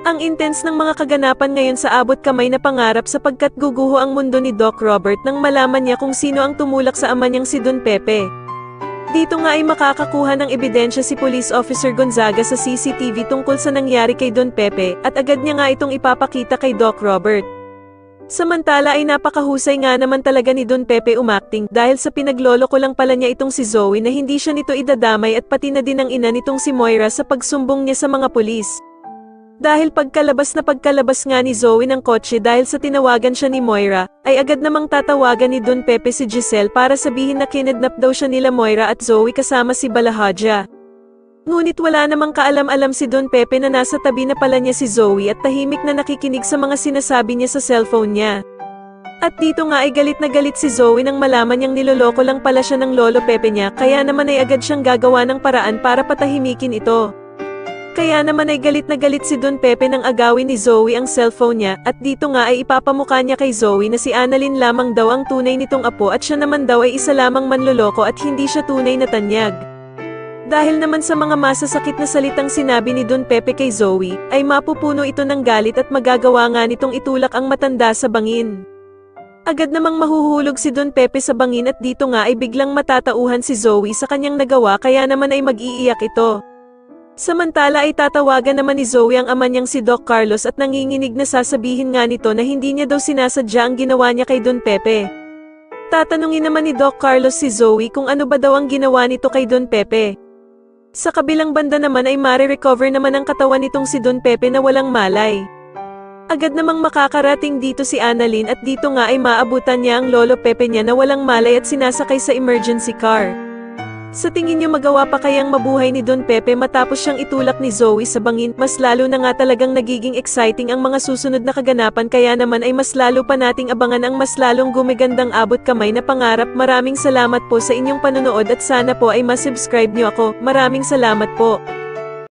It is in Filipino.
Ang intense ng mga kaganapan ngayon sa abot kamay na pangarap sapagkat guguho ang mundo ni Doc Robert nang malaman niya kung sino ang tumulak sa ama niyang si Don Pepe. Dito nga ay makakakuha ng ebidensya si Police Officer Gonzaga sa CCTV tungkol sa nangyari kay Don Pepe at agad niya nga itong ipapakita kay Doc Robert. Samantala ay napakahusay nga naman talaga ni Don Pepe umacting dahil sa pinagloloko lang pala niya itong si Zoe na hindi siya nito idadamay at pati na din ang ina nitong si Moira sa pagsumbong niya sa mga pulis. Dahil pagkalabas nga ni Zoe ng kotse dahil sa tinawagan siya ni Moira, ay agad namang tatawagan ni Don Pepe si Giselle para sabihin na kinidnap daw siya nila Moira at Zoe kasama si Balahadja. Ngunit wala namang kaalam-alam si Don Pepe na nasa tabi na pala niya si Zoe at tahimik na nakikinig sa mga sinasabi niya sa cellphone niya. At dito nga ay galit na galit si Zoe nang malaman niyang niloloko lang pala siya ng lolo Pepe niya kaya naman ay agad siyang gagawa ng paraan para patahimikin ito. Kaya naman ay galit na galit si Don Pepe nang agawin ni Zoe ang cellphone niya at dito nga ay ipapamukha niya kay Zoe na si Annalyn lamang daw ang tunay nitong apo at siya naman daw ay isa lamang manloloko at hindi siya tunay na tanyag. Dahil naman sa mga masasakit na salitang sinabi ni Don Pepe kay Zoe, ay mapupuno ito ng galit at magagawa nga nitong itulak ang matanda sa bangin. Agad namang mahuhulog si Don Pepe sa bangin at dito nga ay biglang matatauhan si Zoe sa kanyang nagawa kaya naman ay mag-iiyak ito. Samantala ay tatawagan naman ni Zoe ang ama niyang si Doc Carlos at nanginginig na sasabihin nga nito na hindi niya daw sinasadya ang ginawa niya kay Don Pepe. Tatanungin naman ni Doc Carlos si Zoe kung ano ba daw ang ginawa nito kay Don Pepe. Sa kabilang banda naman ay mare-recover naman ang katawan nitong si Don Pepe na walang malay. Agad namang makakarating dito si Annalyn at dito nga ay maabutan niya ang lolo Pepe niya na walang malay at sinasakay sa emergency car. Sa tingin niyo magawa pa kayang mabuhay ni Don Pepe matapos siyang itulak ni Zoe sa bangin? Mas lalo na nga talagang nagiging exciting ang mga susunod na kaganapan kaya naman ay mas lalo pa nating abangan ang mas lalong gumigandang abot kamay na pangarap. Maraming salamat po sa inyong panonood at sana po ay masubscribe niyo ako. Maraming salamat po.